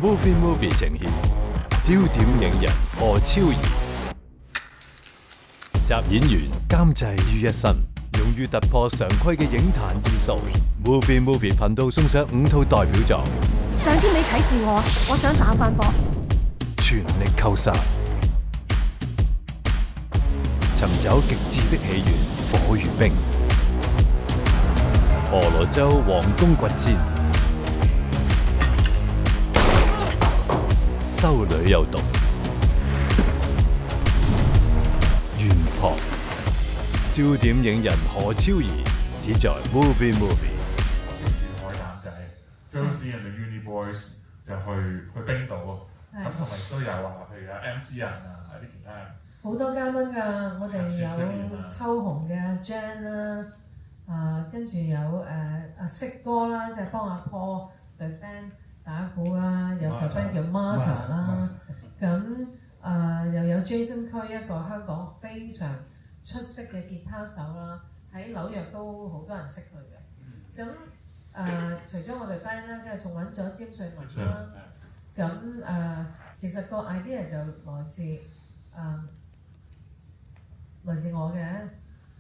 Movie 呈現焦點影人何超儀，集演員監製於一身，勇於突破常規嘅影壇藝術。Movie 頻道送上5套代表作，上天你啟示我想打翻波，全力扣殺，尋找極致的喜悅，火與冰，婆羅洲皇宮掘戰，修女有毒，怨撲，焦點影人何超儀，只在 Movie。海膽仔 Josie and the Uni Boys 就去冰島啊，咁同埋都有話譬如MC 人啊，啲其他人。好多嘉賓㗎，我哋有秋紅嘅 Jan 啦，跟住有阿色哥啦，就係幫阿 Paul 對 band 打鼓啦，有個 band 叫 Marta 啦，咁又有 Jason 區一個香港非常出色嘅吉他手啦，喺紐約都好多人識佢嘅。咁除咗我哋 band 啦，跟住仲揾咗詹瑞文啦。咁其實個 idea 就來自我嘅，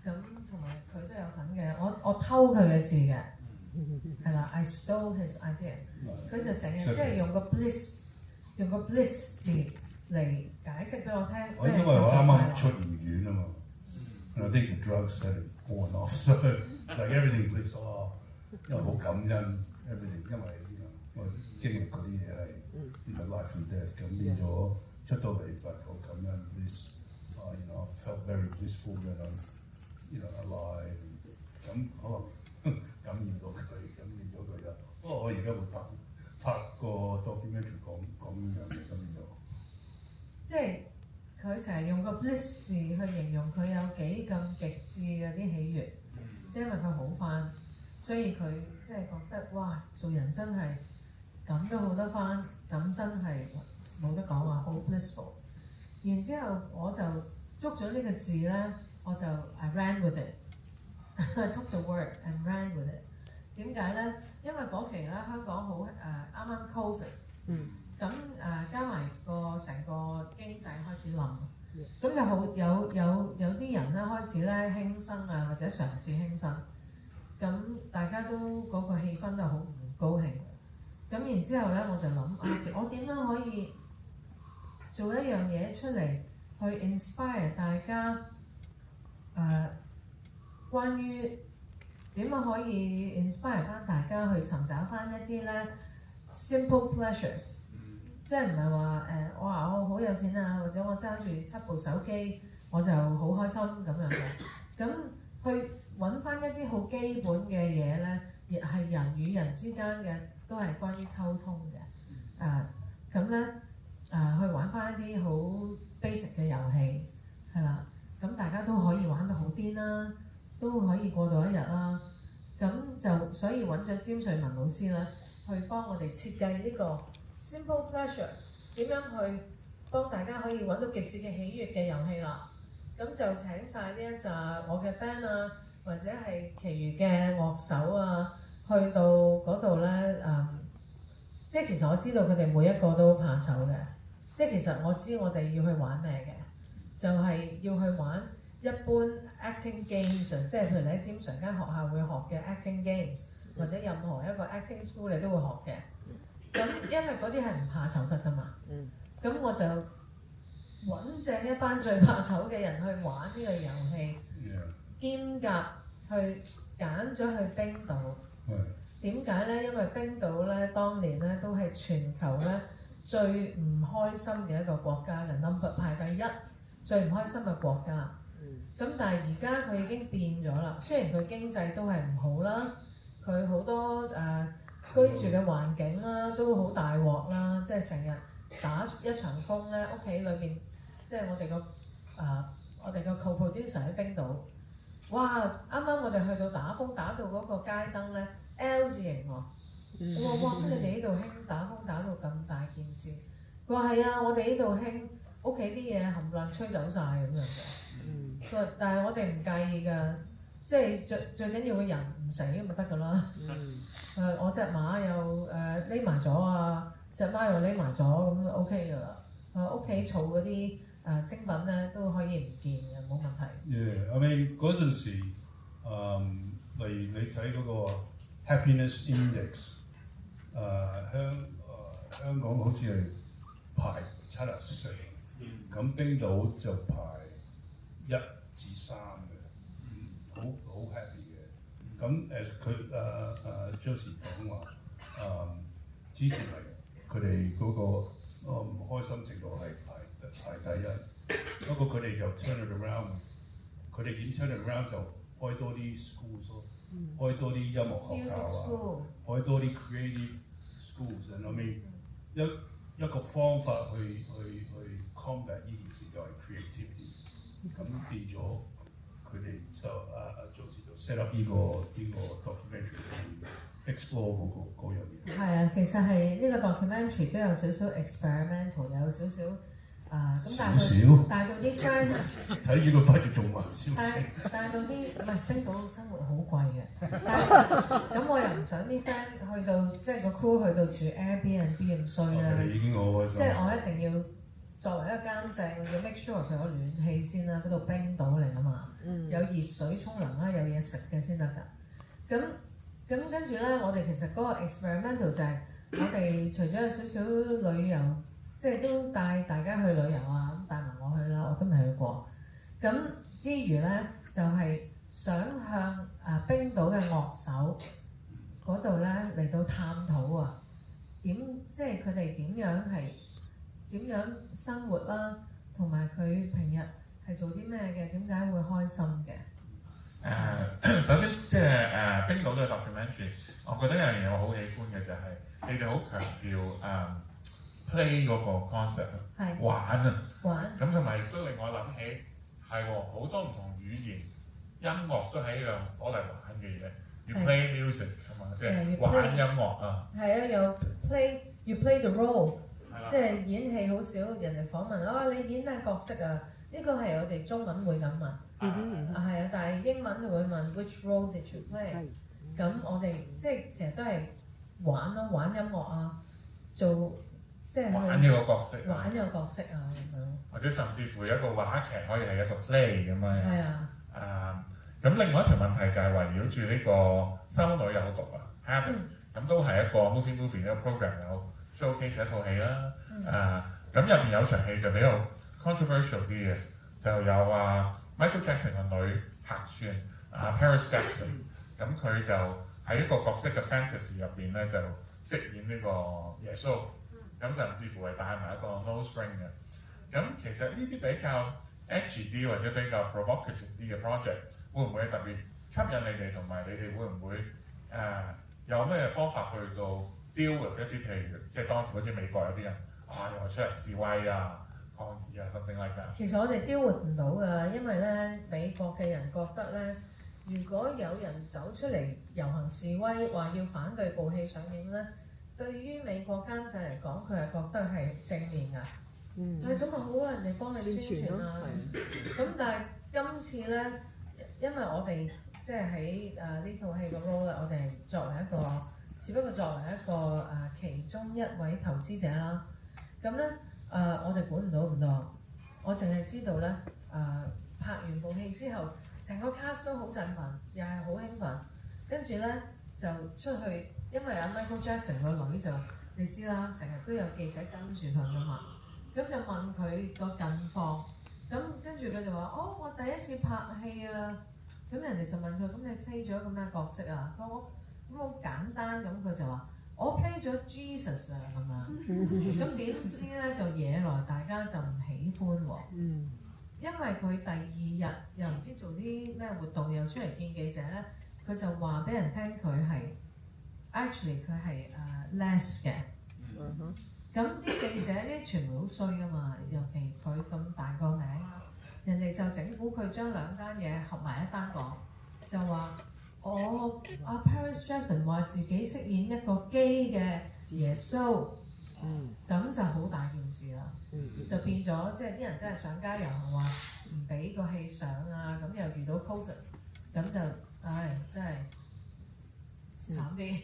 咁同埋佢都有份嘅。我偷佢嘅字嘅，係啦 ，I stole his idea。佢就成日即係用個 bliss 字嚟解釋俾我聽。我因為我啱啱出完院啊嘛，and I think the drugs had worn off， so it's like everything bliss 因為好感恩 everything， 因為我經歷嗰啲嘢係life and death， 咁變咗出到嚟就好感恩 bliss。felt very blissful that I'm alive。咁可能感染到佢，感染咗佢啦。不過我而家會拍個 documentary 講呢樣嘢咁樣。即係佢成日用個 bliss 字去形容佢有幾咁極致嘅啲喜悅，即係因為佢好翻，所以佢即係覺得哇，做人真係咁都好得翻，咁真係冇得講話好 blissful。然之後我就捉咗呢個字咧，我就 I ran with it，I took the word and ran with it。點解咧？因為嗰期咧香港好啱啱 Covid，咁加埋個成個經濟開始冧，咁就好有啲人咧開始咧輕生啊，或者嘗試輕生，咁大家都嗰個氣氛都好唔高興。咁然之後咧我就諗我點樣可以做一樣嘢出嚟？去 inspire 大家關於點樣可以 inspire 翻大家去尋找翻一啲咧 simple pleasures，即係唔係話我話我好有錢啊，或者我揸住7部手機我就好開心咁樣嘅，咁去揾翻一啲好基本嘅嘢咧，亦係人與人之間嘅都係關於溝通嘅，咁咧去玩翻一啲好basic 嘅遊戲，係啦，咁大家都可以玩到好癲啦，都可以過到一日啦。咁就所以揾咗詹瑞文老師啦，去幫我哋設計呢個 simple pleasure， 點樣去幫大家可以揾到極致嘅喜悅嘅遊戲啦。咁就請晒呢一紮我嘅 band 啊，或者係其餘嘅樂手啊，去到嗰度咧即係其實我知道佢哋每一個都怕醜嘅。即係其實我知我哋要去玩咩嘅，就係要去玩一般 acting games， 即係譬如你喺尖上間學校會學嘅 acting games， 或者任何一個 acting school 你都會學嘅。咁因為嗰啲係唔怕醜得㗎嘛，咁我就揾正一班最怕醜嘅人去玩呢個遊戲，兼夾去揀咗去冰島。點解咧？因為冰島咧當年咧都係全球咧最唔開心嘅一個國家嘅 number 排第1，最唔開心嘅國家。咁但係而家佢已經變咗啦，雖然佢經濟都係唔好啦，佢好多居住嘅環境啦都好大鑊啦，即係成日打一場風咧，屋企裏邊即係我哋個 co-producer 喺冰島，哇！啱啱我哋去到打風打到嗰個街燈咧 L 字形喎。我話：哇！你哋呢度興打風打到咁大件事？佢話係啊，我哋呢度興屋企啲嘢冚唪唥吹走晒咁樣嘅。佢話：但係我哋唔介意㗎，即係最緊要個人唔死咁咪得㗎啦。我隻馬又匿埋咗啊，隻貓又匿埋咗，咁就 OK 㗎啦。屋企儲嗰啲精品咧都可以唔見嘅，冇問題。Yeah，I mean 嗰陣時，例如你睇嗰個 happiness index，香港好似係排74，咁冰島就排1至3嘅，好 happy 嘅。咁佢Josie 講話，之前係佢哋嗰個唔開心程度係排第一，不過佢哋就 turn it around， 佢哋點 turn it around 就開多啲 schools 咯，開多啲音樂學校啊，開多啲 creative schools，and I mean 一個方法去 combat 呢件事就係 creativity， 咁變咗佢哋就Josie就 set up 呢個 documentary 去 explore 嗰樣嘢。係啊，其實係呢個 documentary 都有少少 experimental， 有少少咁帶到啲 friend 睇住個 budget 仲慢少少，帶到啲唔係冰島生活好貴嘅，咁我又唔想啲 friend 去到即係個 crew 去到住 Airbnb 咁衰啦，已經好開心。即係我一定要作為一個監製，我要 make sure 佢有暖氣先啦，嗰度冰島嚟啊嘛，有熱水沖涼啦，有嘢食嘅先得㗎。咁跟住咧，我哋其實嗰個 experimental 就係我哋除咗有少少旅遊。即係都帶大家去旅遊啊，咁帶埋我去啦，我都未去過。咁之餘咧，就係想向冰島嘅樂手嗰度咧嚟到探討啊，即係佢哋點樣生活啦，同埋佢平日係做啲咩嘅，點解會開心嘅？首先即係冰島嘅 documentary， 我覺得有樣嘢我好喜歡嘅就係你哋好強調play 嗰個 concept 玩啊，咁同埋亦都令我諗起係喎，好多唔同語言音樂都係一樣攞嚟玩嘅嘢，要 play music 係嘛，即係玩音樂啊。係啊，有 you play the role， 即係演戲好少人哋訪問啊，你演咩角色啊？呢個係我哋中文會咁問，係啊，但係英文就會問 which role did you play？ 咁我哋即係其實都係玩咯，玩音樂啊，做。即係玩呢個角色，玩呢個角色啊咁樣，或者甚至乎有一個話劇可以係一個 play 咁樣。係啊。咁另外一條問題就係圍繞住呢個修女有毒啊 habit， 咁都係一個 movie 呢個 program 有 showcase 一套戲啦。咁入邊有場戲就比較 controversial 啲嘅，就有Michael Jackson 個女客串Paris Jackson， 咁佢就喺一個角色嘅 fantasy 入邊咧就飾演呢個耶穌。咁甚至乎係帶埋一個 nose ring 嘅，咁其實呢啲比較 edgy 啲或者比較 provocative 啲嘅 project， 會唔會特別吸引你哋，同埋你哋會唔會有咩方法去到 deal with 一啲譬如即係當時好似美國有啲人又出嚟示威啊、抗議啊 something like that。其實我哋 deal with 唔到㗎，因為咧美國嘅人覺得咧，如果有人走出嚟遊行示威，話要反對部戲上映咧。對於美國監製嚟講，佢係覺得係正面㗎。咁啊好啊，人哋幫你宣傳啊。咁但係今次咧，因為我哋即係喺呢套戲嘅 role 咧，我哋作為一個，只不過作為一個其中一位投資者啦。咁咧我哋管唔到咁多，我淨係知道咧拍完部戲之後，成個 cast 都好振奮，又係好興奮，跟住咧就出去。因為Michael Jackson 個女就你知啦，成日都有記者跟住佢㗎嘛，咁就問佢個近況，咁跟住佢就話：我第一次拍戲啊，咁人哋就問佢：咁你 play 咗一個咩角色啊？佢話：咁好簡單，咁佢就話：我 play 咗 Jesus 啊咁樣，咁點知咧就惹來大家就唔喜歡喎，因為佢第二日又唔知做啲咩活動，又出嚟見記者咧，佢就話俾人聽佢係。Actually 佢係less 嘅，咁啲記者啲傳媒好衰㗎嘛，尤其佢咁大個名，人哋就整蠱佢將兩單嘢合埋一單講，就話Paris Jackson 話自己飾演一個基嘅耶穌，咁就好大件事啦，就變咗即係啲人真係上街遊行話唔俾個戲上啊，咁又遇到 Covid， 咁就真係慘啲。